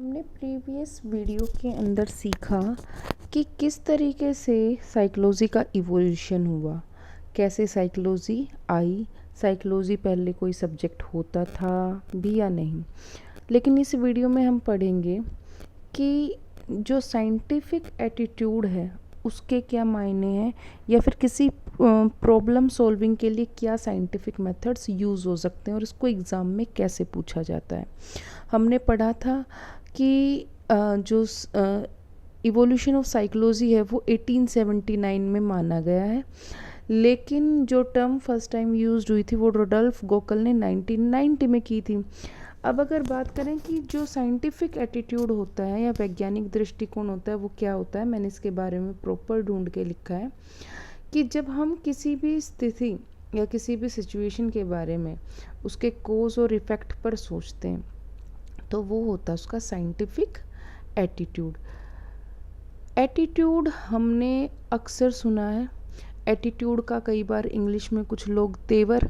हमने previous video के अंदर सीखा कि किस तरीके से साइकोलॉजी का इवोल्यूशन हुआ, कैसे साइकोलॉजी आई। साइकोलॉजी पहले कोई सब्जेक्ट होता था भी या नहीं। लेकिन इस वीडियो में हम पढ़ेंगे कि जो साइंटिफिक एटीट्यूड है उसके क्या मायने हैं, या फिर किसी प्रॉब्लम सॉल्विंग के लिए क्या साइंटिफिक मेथड्स यूज़ हो सकते हैं और इसको एग्ज़ाम में कैसे पूछा जाता है। हमने पढ़ा था कि जो इवोल्यूशन ऑफ साइकोलॉजी है वो 1879 में माना गया है, लेकिन जो टर्म फर्स्ट टाइम यूज्ड हुई थी वो रोडोल्फ गोकल ने 1990 में की थी। अब अगर बात करें कि जो साइंटिफिक एटीट्यूड होता है या वैज्ञानिक दृष्टिकोण होता है वो क्या होता है, मैंने इसके बारे में प्रॉपर ढूंढ के लिखा है कि जब हम किसी भी स्थिति या किसी भी सिचुएशन के बारे में उसके कोज और इफ़ेक्ट पर सोचते हैं तो वो होता है उसका साइंटिफिक एटीट्यूड। एटीट्यूड हमने अक्सर सुना है। एटीट्यूड का कई बार इंग्लिश में कुछ लोग तेवर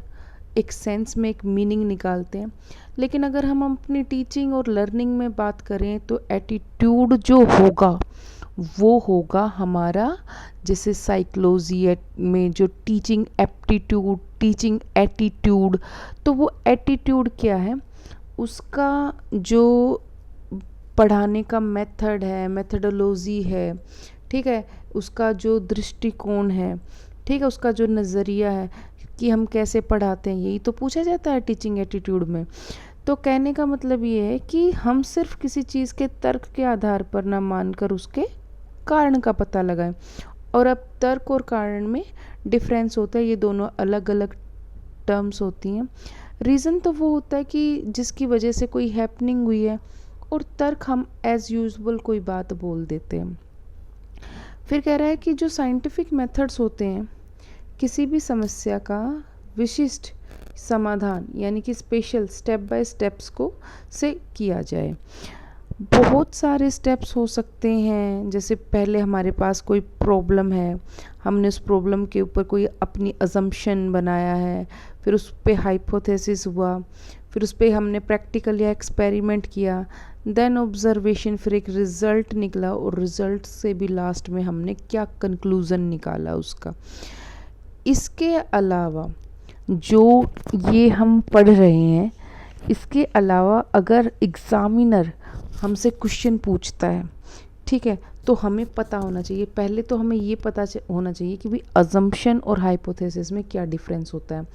एक सेंस में एक मीनिंग निकालते हैं, लेकिन अगर हम अपनी टीचिंग और लर्निंग में बात करें तो एटीट्यूड जो होगा वो होगा हमारा, जैसे साइकोलॉजी में जो टीचिंग एप्टीट्यूड, टीचिंग एटीट्यूड, तो वो एटीट्यूड क्या है, उसका जो पढ़ाने का मेथड है, मेथडोलॉजी है, ठीक है, उसका जो दृष्टिकोण है, ठीक है, उसका जो नज़रिया है कि हम कैसे पढ़ाते हैं, यही तो पूछा जाता है टीचिंग एटीट्यूड में। तो कहने का मतलब ये है कि हम सिर्फ किसी चीज़ के तर्क के आधार पर ना मानकर उसके कारण का पता लगाएं। और अब तर्क और कारण में डिफरेंस होता है, ये दोनों अलग अलग टर्म्स होती हैं। रीज़न तो वो होता है कि जिसकी वजह से कोई हैपनिंग हुई है, और तर्क हम एज़ यूजुअल कोई बात बोल देते हैं। फिर कह रहा है कि जो साइंटिफिक मेथड्स होते हैं किसी भी समस्या का विशिष्ट समाधान यानी कि स्पेशल स्टेप बाय स्टेप्स को से किया जाए। बहुत सारे स्टेप्स हो सकते हैं, जैसे पहले हमारे पास कोई प्रॉब्लम है, हमने उस प्रॉब्लम के ऊपर कोई अपनी अजम्पशन बनाया है, फिर उस पर हाइपोथेसिस हुआ, फिर उस पर हमने प्रैक्टिकल या एक्सपेरिमेंट किया, देन ऑब्जर्वेशन, फिर एक रिज़ल्ट निकला और रिज़ल्ट से भी लास्ट में हमने क्या कंक्लूज़न निकाला उसका। इसके अलावा जो ये हम पढ़ रहे हैं, इसके अलावा अगर एग्ज़ामिनर हमसे क्वेश्चन पूछता है, ठीक है, तो हमें पता होना चाहिए, पहले तो हमें ये पता होना चाहिए कि भाई अजम्पशन और हाइपोथेसिस में क्या डिफरेंस होता है।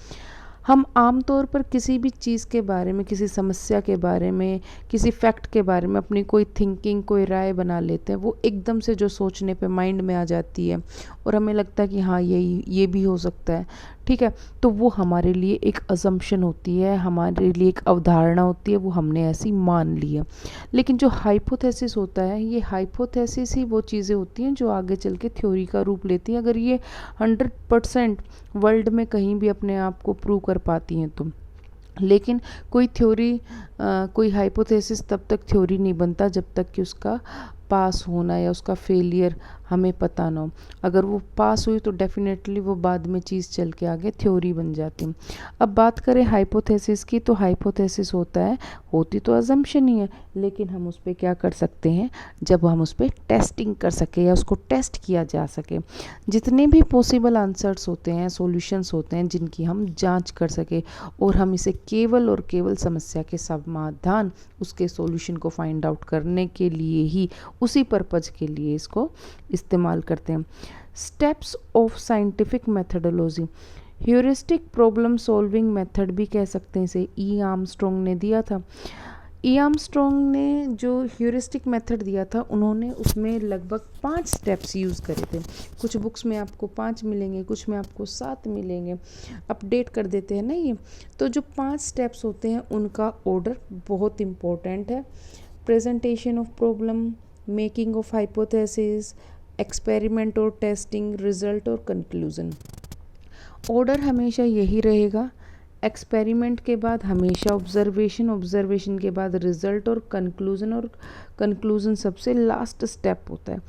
हम आमतौर पर किसी भी चीज़ के बारे में, किसी समस्या के बारे में, किसी फैक्ट के बारे में अपनी कोई थिंकिंग, कोई राय बना लेते हैं, वो एकदम से जो सोचने पे माइंड में आ जाती है और हमें लगता है कि हाँ ये भी हो सकता है, ठीक है, तो वो हमारे लिए एक अजम्पशन होती है, हमारे लिए एक अवधारणा होती है, वो हमने ऐसी मान ली है। लेकिन जो हाइपोथेसिस होता है, ये हाइपोथेसिस ही वो चीज़ें होती हैं जो आगे चल के थ्योरी का रूप लेती हैं, अगर ये 100% वर्ल्ड में कहीं भी अपने आप को प्रूव कर पाती हैं तो। लेकिन कोई थ्योरी, कोई हाइपोथेसिस तब तक थ्योरी नहीं बनता जब तक कि उसका पास होना या उसका फेलियर हमें पता ना हो। अगर वो पास हुई तो डेफिनेटली वो बाद में चीज़ चल के आगे थ्योरी बन जाती है। अब बात करें हाइपोथेसिस की, तो हाइपोथेसिस होती तो अजम्पशन ही है, लेकिन हम उस पर क्या कर सकते हैं, जब हम उस पर टेस्टिंग कर सके या उसको टेस्ट किया जा सके, जितने भी पॉसिबल आंसर्स होते हैं, सॉल्यूशंस होते हैं जिनकी हम जांच कर सके, और हम इसे केवल और केवल समस्या के समाधान, उसके सॉल्यूशन को फाइंड आउट करने के लिए ही, उसी पर्पज़ के लिए इसको इस्तेमाल करते हैं। Steps of scientific methodology, heuristic problem solving method भी कह सकते हैं इसे, ई आर्मस्ट्रॉन्ग ने दिया था। ई आर्मस्ट्रॉन्ग ने जो ह्यूरिस्टिक मेथड दिया था, उन्होंने उसमें लगभग 5 स्टेप्स यूज़ करे थे। कुछ बुक्स में आपको 5 मिलेंगे, कुछ में आपको 7 मिलेंगे, अपडेट कर देते हैं ना ये। तो जो 5 स्टेप्स होते हैं उनका ऑर्डर बहुत इम्पोर्टेंट है। Presentation of problem, making of hypothesis, experiment और टेस्टिंग, रिजल्ट और कंक्लूजन। ऑर्डर हमेशा यही रहेगा। एक्सपेरिमेंट के बाद हमेशा ऑब्जर्वेशन, ऑब्जर्वेशन के बाद रिजल्ट और कंक्लूजन सबसे लास्ट स्टेप होता है।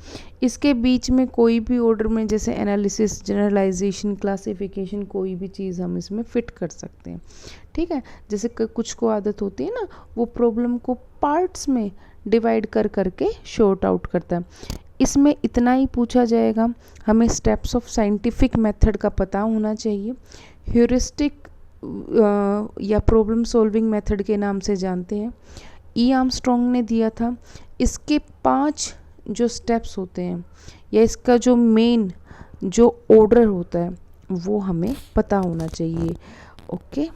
इसके बीच में कोई भी ऑर्डर में, जैसे एनालिसिस, जनरलाइजेशन, क्लासिफिकेशन, कोई भी चीज़ हम इसमें फिट कर सकते हैं, ठीक है। जैसे कुछ को आदत होती है ना, वो प्रॉब्लम को पार्ट्स में डिवाइड कर करके शॉर्ट आउट करता है। इसमें इतना ही पूछा जाएगा। हमें स्टेप्स ऑफ साइंटिफिक मेथड का पता होना चाहिए। ह्यूरिस्टिक या प्रॉब्लम सॉल्विंग मेथड के नाम से जानते हैं, ई आर्मस्ट्रॉन्ग ने दिया था। इसके 5 जो स्टेप्स होते हैं या इसका जो मेन जो ऑर्डर होता है वो हमें पता होना चाहिए। ओके।